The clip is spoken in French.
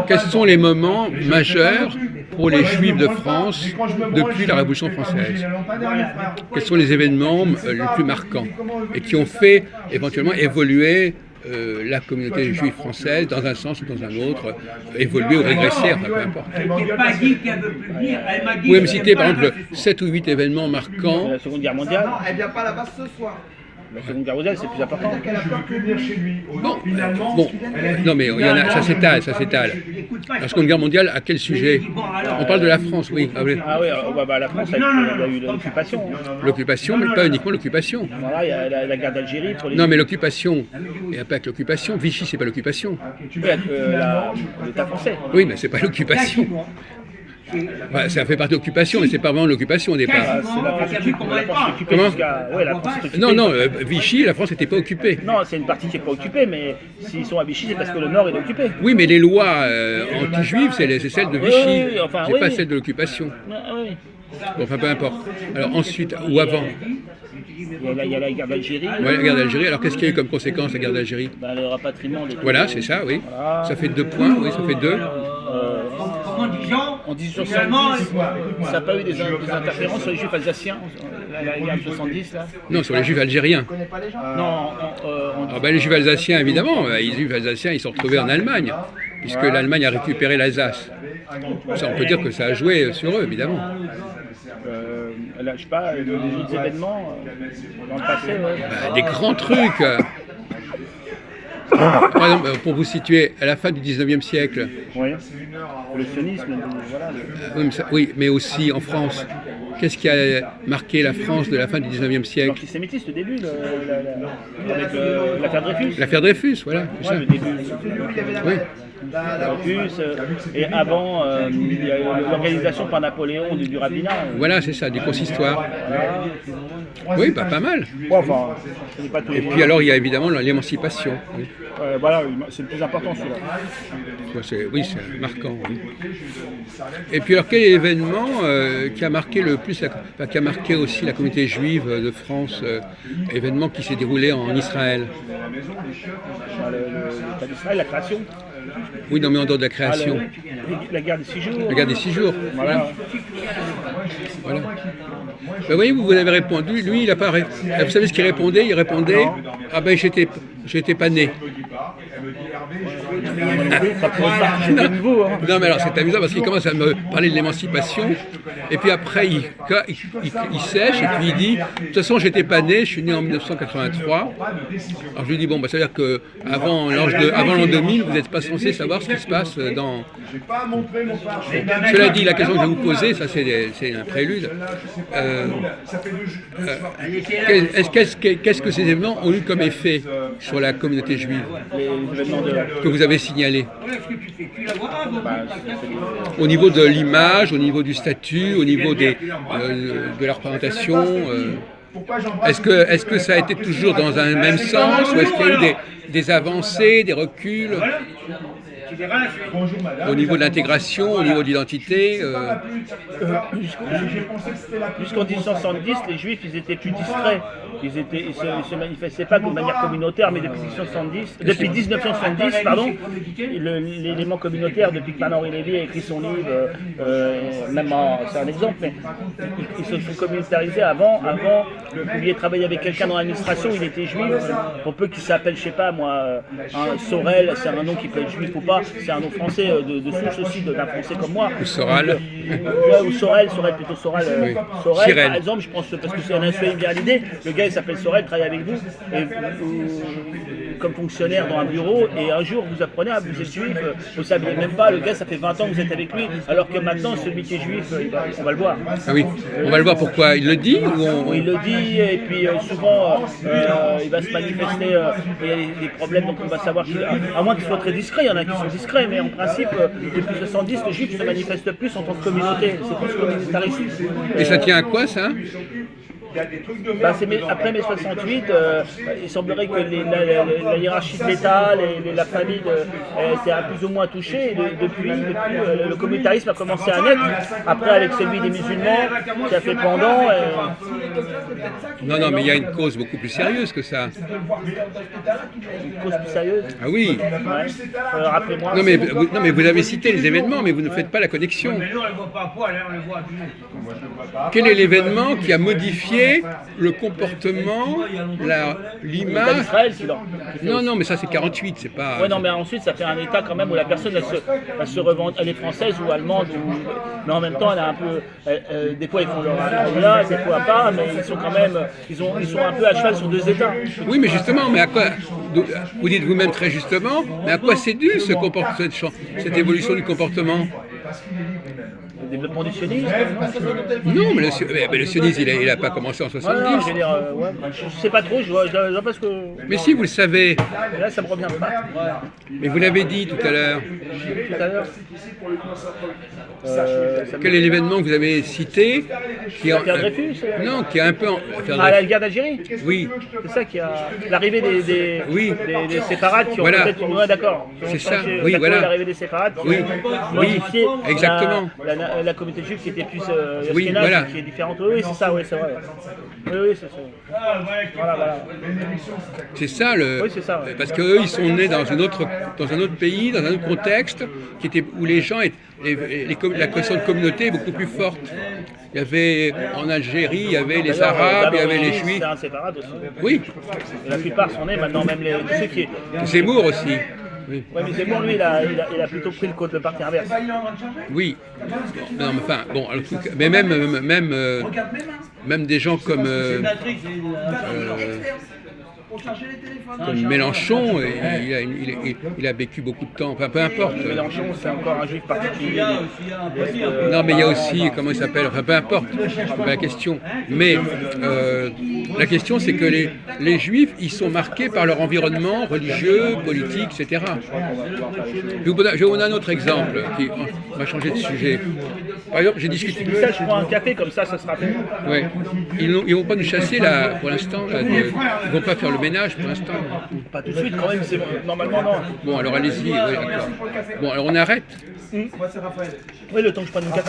quels sont les moments majeurs pour les Juifs de France depuis la Révolution française? Quels sont les événements les plus marquants et qui ont fait éventuellement évoluer la communauté juive française dans un sens ou dans un autre, évoluer ou régresser, enfin, peu importe. Elle n'a pas dit qu'elle veut plus venir. Vous pouvez me citer par exemple 7 ou 8 événements marquants. La Seconde Guerre mondiale. Non, elle vient pas là-bas ce soir. La Seconde Guerre mondiale, c'est plus important. Non, mais il y en a, ça s'étale. La Seconde Guerre mondiale, à quel sujet? On parle de la France, oui. Ah oui, la France, il y a eu l'occupation. L'occupation, mais pas uniquement l'occupation. Voilà, il y a la guerre d'Algérie. Non, mais l'occupation, et pas avec l'occupation, Vichy, c'est pas l'occupation. L'État français. Oui, mais c'est pas l'occupation. Bah, ça fait partie de l'occupation, mais c'est pas vraiment l'occupation au départ. C'est la France occupée. Comment? Ouais, la France est occupée. Non, Vichy, la France n'était pas occupée. Non, c'est une partie qui n'est pas occupée, mais s'ils sont à Vichy, c'est parce que le Nord est occupé. Oui, mais les lois anti-juives, c'est celles de Vichy, Oui, enfin, c'est oui. pas celles de l'occupation. Oui. Bon, enfin, peu importe. Alors ensuite, ou avant, Il y a la guerre d'Algérie. ouais, la guerre d'Algérie. Alors qu'est-ce qu'il y a eu comme conséquence, la guerre d'Algérie? Le rapatriement. Voilà, c'est ça, oui. Ça fait 2 points, oui, ça fait 2. En 1870, ça n'a pas eu des interférences sur les Juifs alsaciens, la guerre de 70 là? Non, sur les Juifs algériens. Non, Les Juifs alsaciens, évidemment. Les Juifs alsaciens, ils sont retrouvés en Allemagne, puisque l'Allemagne a récupéré l'Alsace. Ça, on peut dire que ça a joué sur eux, évidemment. je sais pas, les autres événements dans le passé. Ouais. Des grands trucs. Par exemple, pour vous situer, à la fin du 19e siècle, Oui. Le sionisme, voilà. oui, mais aussi en France, qu'est-ce qui a marqué la France de la fin du 19e siècle? L'antisémitisme au début, avec l'affaire Dreyfus. L'affaire Dreyfus, voilà. C'est ça. Le début. Oui. Dreyfus, et avant, il y a eu l'organisation par Napoléon du rabbinat. Voilà, c'est ça, du consistoire. Oui, pas mal. Ouais, enfin, c'est pas tous les Et puis alors, il y a évidemment l'émancipation. Oui, voilà, c'est le plus important celui-là. Oui, c'est marquant. Oui. Et puis alors, quel est l'événement qui a marqué le plus, qui a marqué aussi la communauté juive de France, événement qui s'est déroulé en Israël? L'État d'Israël, la création. Oui, non, mais en dehors de la création. La guerre des 6 jours. La guerre des 6 jours. Voilà. Ben, voyez, vous avez répondu. Lui, il a pas. Vous savez ce qu'il répondait? Il répondait: ah ben, j'étais pas né. Ça pourrait partir de nouveau. Hein. Non, mais alors c'est amusant parce qu'il commence à me parler de l'émancipation, et puis après il sèche, et puis il dit: de toute façon, j'étais pas né, je suis né en 1983. Alors je lui dis: bon, ça veut dire qu'avant l'an 2000, vous n'êtes pas censé savoir ce qui se passe dans. Cela dit, la question que je vais vous poser, ça c'est un prélude. Qu'est-ce que ces événements ont eu comme effet sur la communauté juive que vous avez signalé? Au niveau de l'image, au niveau du statut, au niveau de la représentation, est-ce que ça a été toujours dans un même sens, ou est-ce qu'il y a eu des avancées, des reculs au niveau de l'intégration, au niveau de l'identité? Jusqu'en 1970, les Juifs, ils étaient plus discrets. Ils se manifestaient pas de manière communautaire, mais depuis 1970, l'élément communautaire, depuis que Henri Lévy a écrit son livre, c'est un exemple, mais ils se sont communautarisés avant. Vous pouviez travailler avec quelqu'un dans l'administration, il était juif, pour peu qu'il s'appelle, je sais pas moi, Sorel, c'est un nom qui peut être juif ou pas, c'est un nom français de souche aussi, d'un français comme moi. Ou Soral. Ou Sorel plutôt Soral. Oui. Sorel, par exemple, je pense, parce que c'est un insuet bien l'idée, le gars il s'appelle Sorel, travaille avec vous, comme fonctionnaire dans un bureau, et un jour vous apprenez, vous êtes juif, vous ne saviez même pas, le gars ça fait 20 ans que vous êtes avec lui, alors que maintenant celui qui est juif, on va le voir. Ah oui, on va le voir pourquoi. Il le dit ou Il le dit, et puis souvent il va se manifester, il y a des problèmes, donc on va savoir à moins qu'il soit très discret, il y en a qui sont discrets, mais en principe, depuis 70, les juifs se manifestent plus en tant que communauté, c'est plus communautariste. Et ça tient à quoi ça? Bah, après mai 68, il semblerait que la hiérarchie de l'État, la famille était plus ou moins touchée. Et depuis, le communautarisme a commencé à naître. Après, avec celui des musulmans, qui a fait pendant. Non, mais il y a une cause beaucoup plus sérieuse que ça. Une cause plus sérieuse. Ah oui. Ouais. Rappelez-moi. Non mais vous avez cité les événements, mais vous ne faites pas la connexion. Mais nous, on ne le voit pas à poil, on le voit Quel est l'événement qui a modifié le comportement, l'image? d'Israël Non, mais ça c'est 48, c'est pas... Ouais, non, mais ensuite, ça fait un état quand même où la personne, elle se revend, elle est française ou allemande, mais en même temps, elle a un peu... des fois, ils font leur là, des fois pas, mais ils sont quand même... Ils sont un peu à cheval sur deux états. Oui, mais justement, mais à quoi... Vous dites vous-même très justement, mais à quoi c'est dû cette évolution du comportement? Le développement du sionisme. Non, mais le sionisme, il n'a pas commencé en 70. Ouais, non, je veux dire, je sais pas trop, je vois pas ce que... Mais si, vous le savez. Mais là, ça me revient pas. Mais vous l'avez dit tout à l'heure. Tout à l'heure. Quel est l'événement que vous avez cité qui L'affaire Dreyfus. Non, qui a un peu... La guerre d'Algérie. Oui. C'est ça qui a... L'arrivée des séparades qui ont Voilà. peut-être... Ouais, d'accord. C'est ça, oui, voilà. L'arrivée des séparades qui Oui, ont oui, modifié exactement. la communauté juive qui était plus Oui, ashkénaze, voilà. qui est différente. Oui, c'est ça, oui, c'est vrai. Oui, c'est ça. Voilà. C'est ça le. Oui, c'est ça, ouais. Parce qu'eux, ils sont nés dans un autre pays, dans un autre contexte, où les gens la question de communauté est beaucoup plus forte. Il y avait en Algérie, il y avait les Arabes, il y avait les Juifs. C'est un séparate aussi. Oui. La plupart sont nés maintenant, même tous ceux qui. Zemmour aussi. Oui. Ouais, mais Zemmour, lui, il a plutôt pris le parti inverse. Oui. Non, mais enfin, bon, mais même des gens comme Mélenchon, il a vécu beaucoup de temps, enfin peu importe. Mélenchon, c'est encore un juif particulier. Non, mais il y a aussi, comment il s'appelle, enfin peu importe, c'est pas la question. Mais la question, c'est que les juifs, ils sont marqués par leur environnement religieux, politique, etc. Je vais vous donner un autre exemple on va changer de sujet. Par exemple, j'ai discuté. Ça, je prends un café comme ça sera fait. Ouais. Ils ne vont pas nous chasser là, pour l'instant. Ils ne vont pas faire le ménage pour l'instant. Pas tout de suite, quand même, normalement non. Bon, alors allez-y. Oui, d'accord. Bon, alors on arrête. Oui, le temps que je prenne une café.